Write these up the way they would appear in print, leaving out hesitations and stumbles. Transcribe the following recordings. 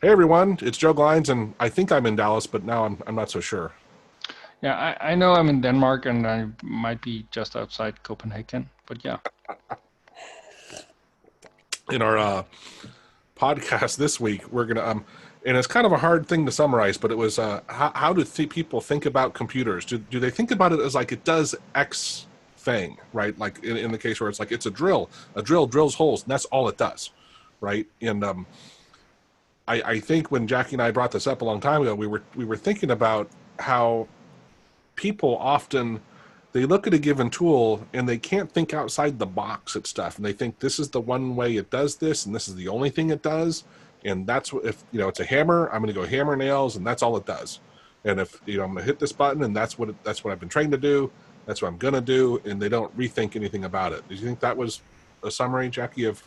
Hey everyone, it's Joe Glines, and I think I'm in Dallas, but now I'm not so sure. Yeah, I know I'm in Denmark and I might be just outside Copenhagen, but yeah. In our podcast this week, we're gonna and it's kind of a hard thing to summarize, but it was how do people think about computers? Do they think about it as like it does X thing, right? Like in the case where it's like it's a drill drills holes, and that's all it does, right? And I think when Jackie and I brought this up a long time ago, we were thinking about how people often they look at a given tool and they can't think outside the box at stuff, and they think this is the one way it does this, and this is the only thing it does, and that's what, if it's a hammer, I'm going to go hammer nails, and that's all it does. And if I'm going to hit this button, and that's what I've been trained to do, that's what I'm going to do, and they don't rethink anything about it. Do you think that was a summary, Jackie? Of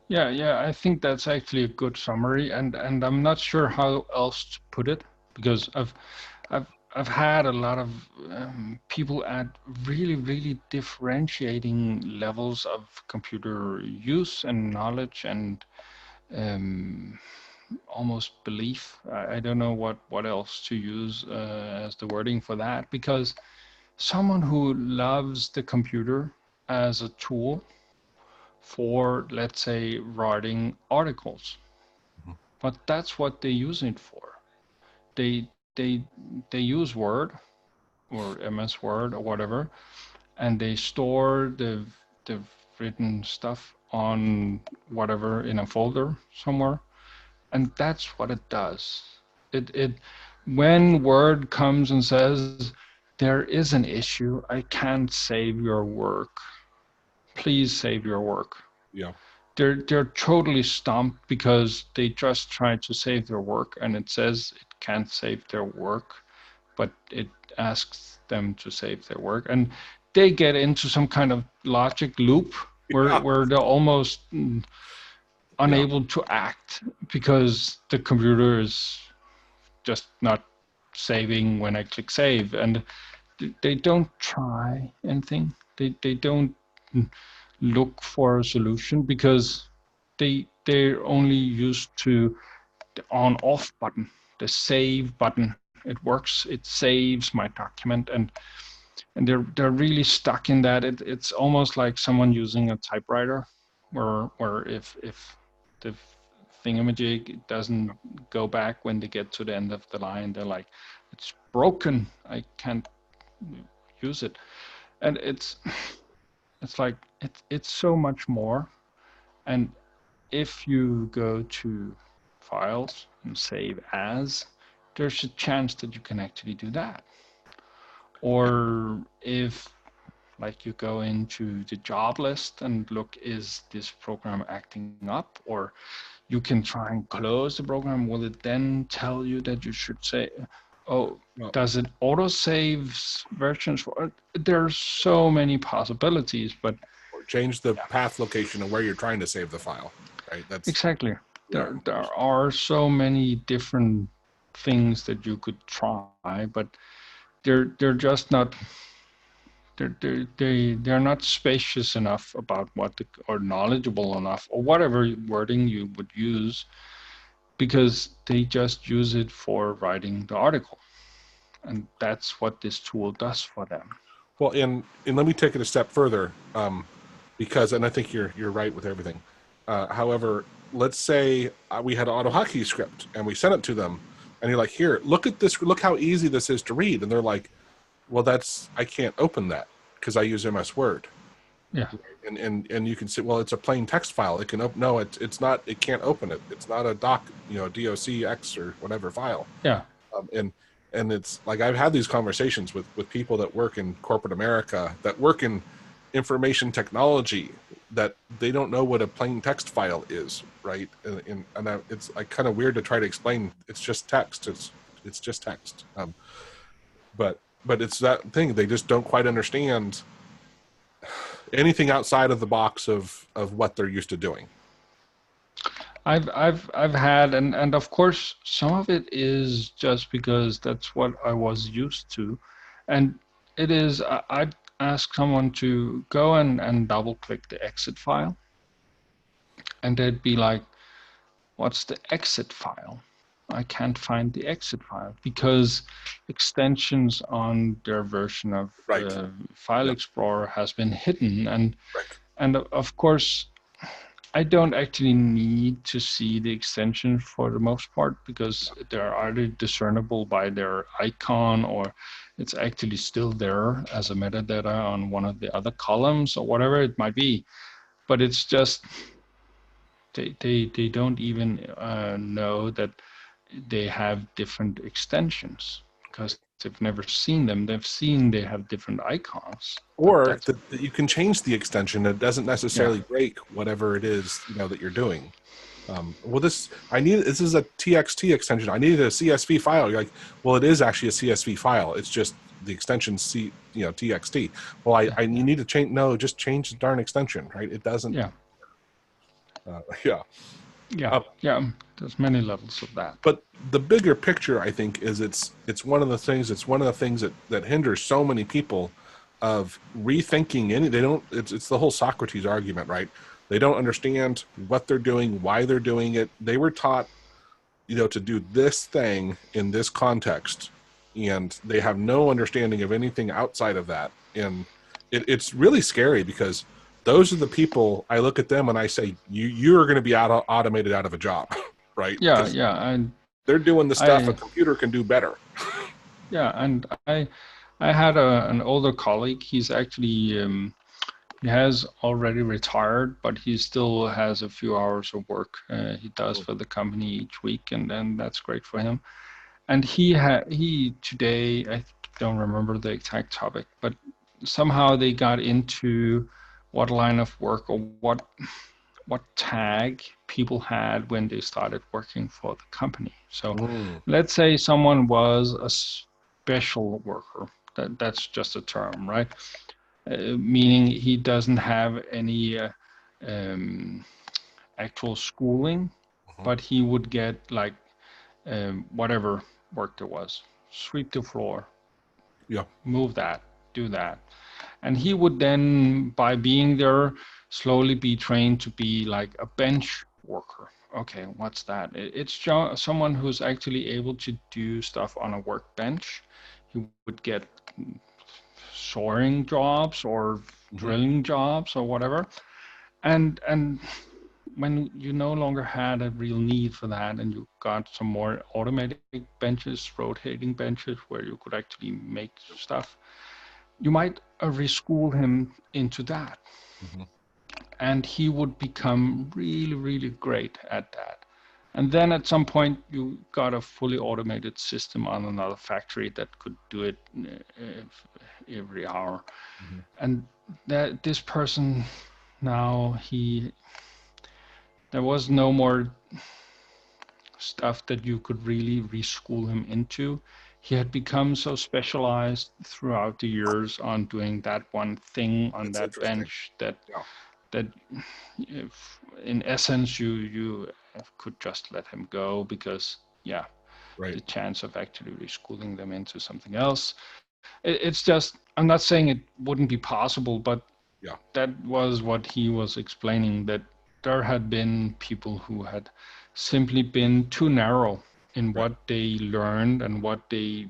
Yeah, I think that's actually a good summary, and I'm not sure how else to put it because I've I've had a lot of people at really differentiating levels of computer use and knowledge and um, almost belief. I don't know what else to use as the wording for that because someone who loves the computer as a tool for, let's say, writing articles. But that's what they use it for. They they use Word or MS Word or whatever, and they store the written stuff on whatever in a folder somewhere, and that's what it does. It when Word comes and says there is an issue, I can't save your work. Please save your work. yeah, They're totally stumped because they just tried to save their work and it says it can't save their work, but it asks them to save their work, and they get into some kind of logic loop where yeah, where they're almost yeah, unable to act because the computer is just not saving when I click save, and they don't try anything. They don't look for a solution because they're only used to the on off button, the save button. It works, it saves my document, and they're really stuck in that. It's almost like someone using a typewriter where if the thingamajig doesn't go back when they get to the end of the line, they're like, it's broken, I can't use it. And it's like it's so much more. And if you go to files and save as, there's a chance that you can actually do that. Or if like you go into the job list and look, is this program acting up? Or you can try and close the program. Will it then tell you that you should say, oh, well, does it auto saves versions? There's so many possibilities, but or change the yeah, path location of where you're trying to save the file, right? That's exactly. yeah, There are so many different things that you could try, but they're just not they're not spacious enough about or knowledgeable enough or whatever wording you would use because they just use it for writing the article, and that's what this tool does for them. well, and let me take it a step further, because, and I think you're right with everything. However, let's say we had an AutoHotkey script and we sent it to them, and you're like, here, look at this, look how easy this is to read, and they're like, well, I can't open that because I use MS Word, Yeah, and you can say, well, it's a plain text file. It can open. No, it's not. It can't open it. It's not a docx or whatever file. yeah, And it's like I've had these conversations with people that work in corporate America, that work in information technology, that they don't know what a plain text file is, right? It's like kind of weird to try to explain. It's just text. It's just text. But it's that thing, they just don't quite understand anything outside of the box of what they're used to doing. I've had, and of course some of it is just because that's what I was used to, and it is I'd ask someone to go and double click the exit file, and they'd be like, what's the exit file? I can't find the exit file because extensions on their version of Right. File Yeah. Explorer has been hidden. Right. And of course, I don't actually need to see the extension for the most part because they're either discernible by their icon or it's actually still there as a metadata on one of the other columns or whatever it might be. But it's just they don't even know that they have different extensions because they've never seen them. They've seen they have different icons. But Or that's that you can change the extension. It doesn't necessarily yeah. break whatever it is, that you're doing. Well, this is a TXT extension. I needed a CSV file. You're like, well, it is actually a CSV file. It's just the extension TXT. Well, you need to change. No, just change the darn extension, right? It doesn't. Yeah. Yeah. Yeah. There's many levels of that. But the bigger picture, I think, is it's one of the things. It's one of the things that hinders so many people of rethinking any. They don't. It's the whole Socrates argument, right? They don't understand what they're doing, why they're doing it. They were taught, to do this thing in this context, and they have no understanding of anything outside of that. And it's really scary because those are the people I look at them and I say, you're going to be automated out of a job, right? Yeah, yeah, and they're doing the stuff a computer can do better. Yeah, and I had an older colleague. He's actually he has already retired, but he still has a few hours of work he does for the company each week, and then that's great for him. And he today, I don't remember the exact topic, but somehow they got into what line of work or what tag people had when they started working for the company. So let's say someone was a special worker. That's just a term, right? Meaning he doesn't have any actual schooling, but he would get like whatever work there was, sweep the floor, move that, do that. And he would then, by being there, slowly be trained to be like a bench worker. Okay, what's that? It's someone who's actually able to do stuff on a workbench. He would get soaring jobs or drilling jobs or whatever. And when you no longer had a real need for that and you got some more automatic benches, rotating benches where you could actually make stuff, you might reschool him into that. And he would become really, really great at that. And then at some point, you got a fully automated system on another factory that could do it every hour. And that this person now, there was no more stuff that you could really reschool him into. He had become so specialized throughout the years on doing that one thing on that bench that if, in essence, you could just let him go because, the chance of actually reschooling them into something else. It's just, I'm not saying it wouldn't be possible, but that was what he was explaining, that there had been people who had simply been too narrow in what they learned and what they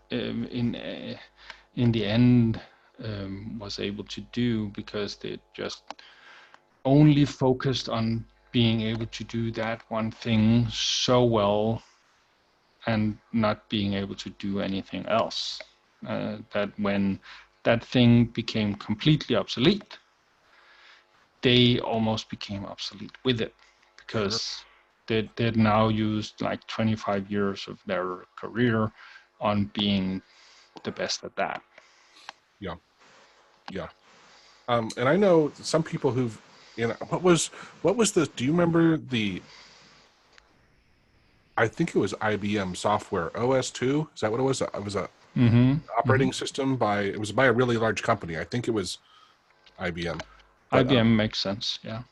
in the end was able to do, because they just only focused on being able to do that one thing so well and not being able to do anything else. That when that thing became completely obsolete, they almost became obsolete with it, because they'd now used like 25 years of their career on being the best at that. And I know some people who've, what was do you remember I think it was IBM software, OS2? Is that what it was? It was a operating system it was by a really large company. I think it was IBM. But, IBM makes sense, yeah.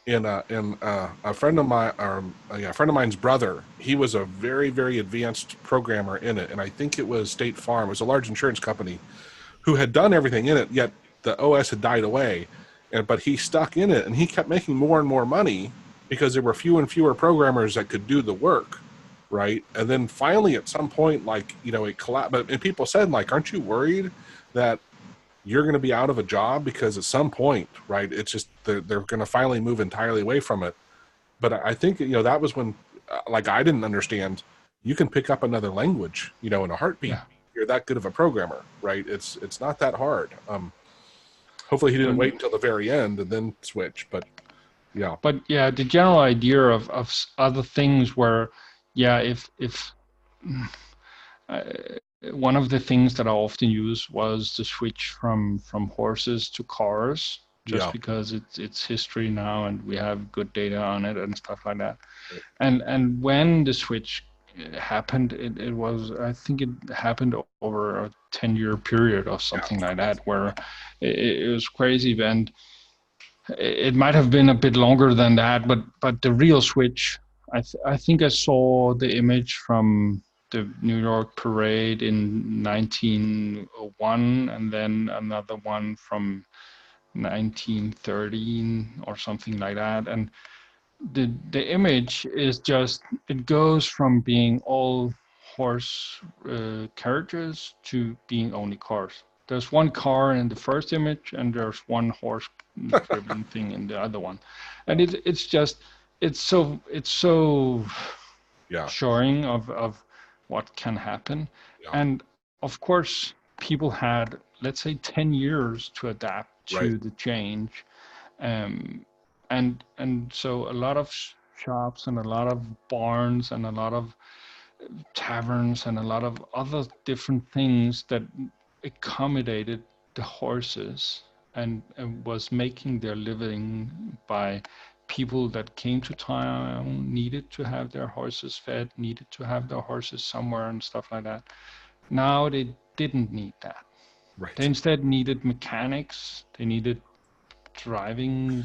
And a friend of mine's brother, he was a very, very advanced programmer in it, and I think it was State Farm. It was a large insurance company who had done everything in it, yet the OS had died away, but he stuck in it, and he kept making more and more money, because there were fewer and fewer programmers that could do the work, right? And then finally, at some point, like, you know, it collapsed. But and people said, like, aren't you worried that you're going to be out of a job? Because at some point, right, it's just they're going to finally move entirely away from it. But I think, you know, that was when, like, I didn't understand, you can pick up another language, you know, in a heartbeat. Yeah. You're that good of a programmer, right? It's not that hard. Hopefully he didn't wait until the very end and then switch, but yeah. But yeah, the general idea of other things where, yeah, if uh, one of the things that I often use was to switch from horses to cars, just Yeah. because it's history now and we have good data on it and stuff like that. Right. And when the switch happened, it was, I think it happened over a 10-year period or something like that, where it was crazy. And it might have been a bit longer than that, but the real switch, I think I saw the image from the New York parade in 1901, and then another one from 1913 or something like that. And the image is just, it goes from being all horse carriages to being only cars. There's one car in the first image, and there's one horse driven thing in the other one, and it's just, it's so Yeah. showing of what can happen. Yeah. And of course, people had, let's say, 10 years to adapt to Right. the change. And so a lot of shops and a lot of barns and a lot of taverns and a lot of other different things that accommodated the horses and was making their living by people that came to town, needed to have their horses fed, needed to have their horses somewhere and stuff like that. Now they didn't need that. Right. They instead needed mechanics, they needed driving,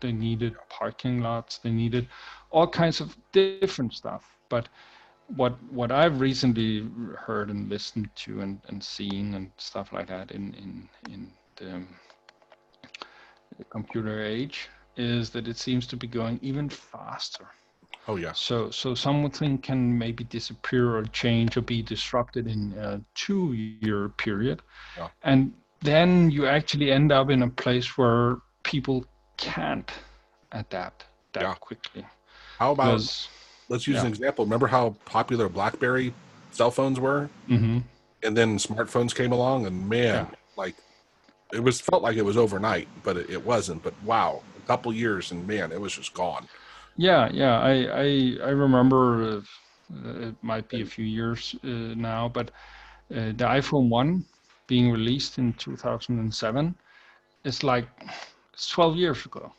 they needed parking lots, they needed all kinds of different stuff. But what I've recently heard and listened to and seen and stuff like that in the computer age is that it seems to be going even faster. Oh yeah. So something can maybe disappear or change or be disrupted in a 2-year period. Yeah. And then you actually end up in a place where people can't adapt that quickly. How about, Because, let's use an example. Remember how popular BlackBerry cell phones were? mm-hmm. And then smartphones came along, and man, like, it was felt like it was overnight, but it wasn't. But wow, a couple years, and man, it was just gone. Yeah. I remember, it might be a few years now, but the iPhone 1 being released in 2007 is like, it's 12 years ago.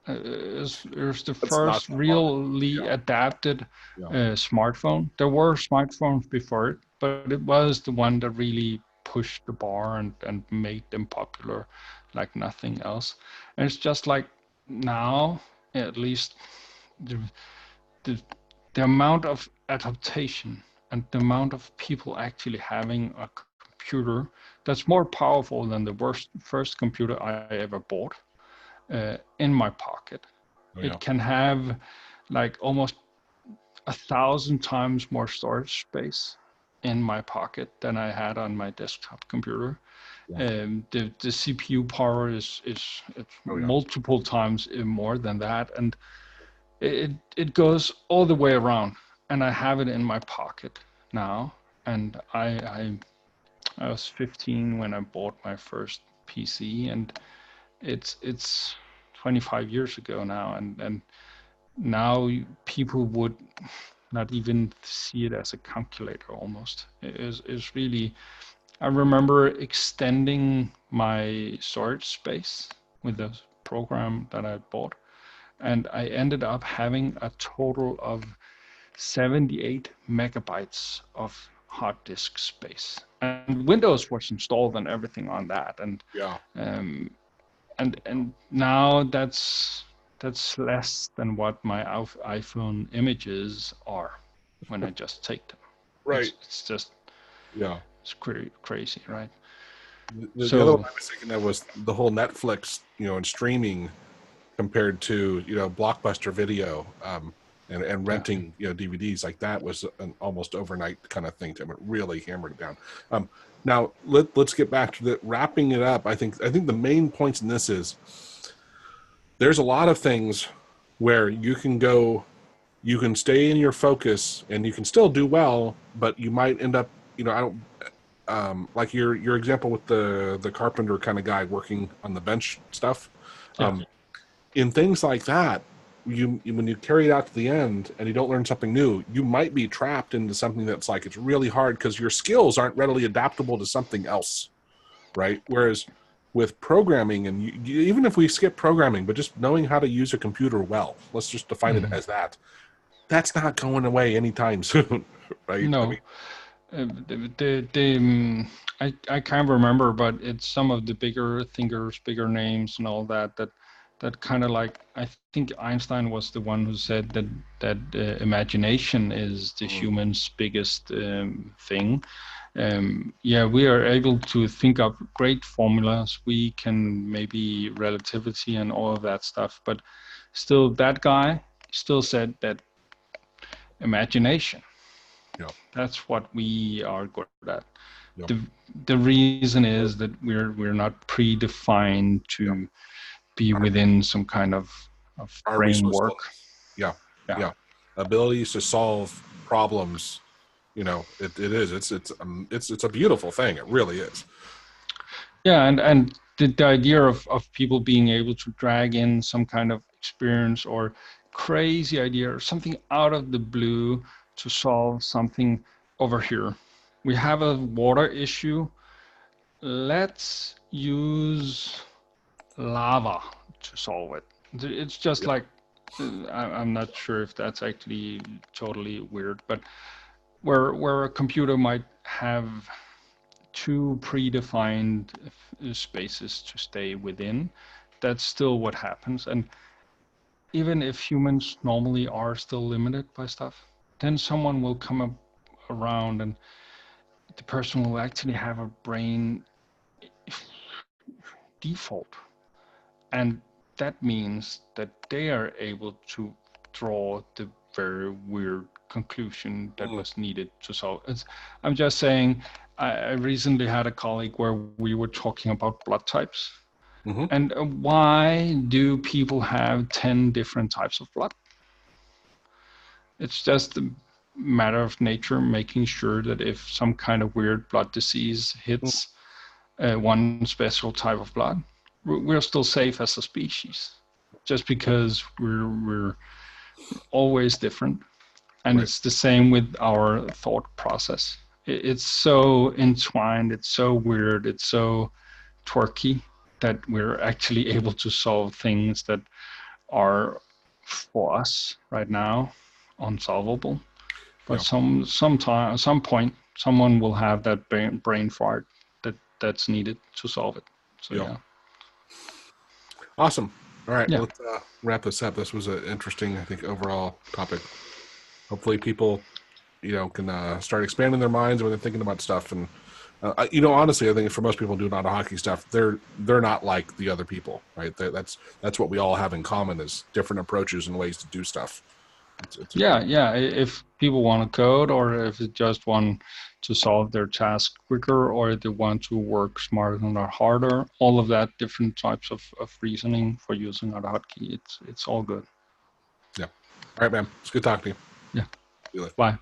It was the first really adapted smartphone. There were smartphones before it, but it was the one that really pushed the bar and made them popular like nothing else. And it's just like now, at least, the amount of adaptation and the amount of people actually having a computer that's more powerful than the first computer I ever bought in my pocket. It can have like almost 1,000 times more storage space in my pocket than I had on my desktop computer. The CPU power is multiple times more than that, and it goes all the way around. And I have it in my pocket now. And I was 15 when I bought my first PC, and it's 25 years ago now, and now people would not even see it as a calculator almost. It's really, I remember extending my storage space with the program that I bought, and I ended up having a total of 78 megabytes of hard disk space. And Windows was installed and everything on that. And and now that's less than what my iPhone images are when I just take them. Right. It's just, it's crazy, right? The other one I was thinking of was the whole Netflix, and streaming compared to, Blockbuster Video, and renting, DVDs. Like that was an almost overnight kind of thing. It really hammered it down. Now let's get back to wrapping it up. I think the main points in this is there's a lot of things where you can stay in your focus and you can still do well, but you might end up, like your example with the carpenter kind of guy working on the bench stuff. In things like that, when you carry it out to the end and you don't learn something new, you might be trapped into something that's like, it's really hard because your skills aren't readily adaptable to something else, right? Whereas with programming, and even if we skip programming, but just knowing how to use a computer well, let's just define it as that, that's not going away anytime soon, right? No. I can't remember, but it's some of the bigger thinkers, bigger names and all that kind of like, I think Einstein was the one who said that imagination is the human's biggest thing. We are able to think up great formulas. We can maybe relativity and all of that stuff, but still that guy still said that imagination. Yeah. That's what we are good at. Yeah. The reason is that we're not predefined to be within some kind of framework. Yeah. Abilities to solve problems. It is. It's a beautiful thing. It really is. Yeah, and the idea of people being able to drag in some kind of experience or crazy idea or something out of the blue to solve something over here. We have a water issue. Let's use lava to solve it. It's just like, I'm not sure if that's actually totally weird, but where a computer might have two predefined spaces to stay within, that's still what happens. And even if humans normally are still limited by stuff, then someone will come up around and the person will actually have a brain default. And that means that they are able to draw the very weird conclusion that was needed to solve. I'm just saying, I recently had a colleague where we were talking about blood types. And why do people have 10 different types of blood? It's just a matter of nature, making sure that if some kind of weird blood disease hits one special type of blood, we're still safe as a species, just because we're always different. And it's the same with our thought process. It's so entwined, it's so weird, it's so twerky that we're actually able to solve things that are, for us right now, unsolvable. But some point, someone will have that brain fart that's needed to solve it. So yeah. Awesome. All right, let's wrap this up. This was an interesting, I think, overall topic. Hopefully people, can start expanding their minds when they're thinking about stuff. And, honestly, I think for most people doing AutoHotkey stuff, they're not like the other people, right? That's what we all have in common is different approaches and ways to do stuff. If people want to code, or if they just want to solve their task quicker, or they want to work smarter and not harder, all of that, different types of reasoning for using AutoHotkey, it's all good. Yeah. All right, man. It's good talking to you. Yeah. See you later. Bye.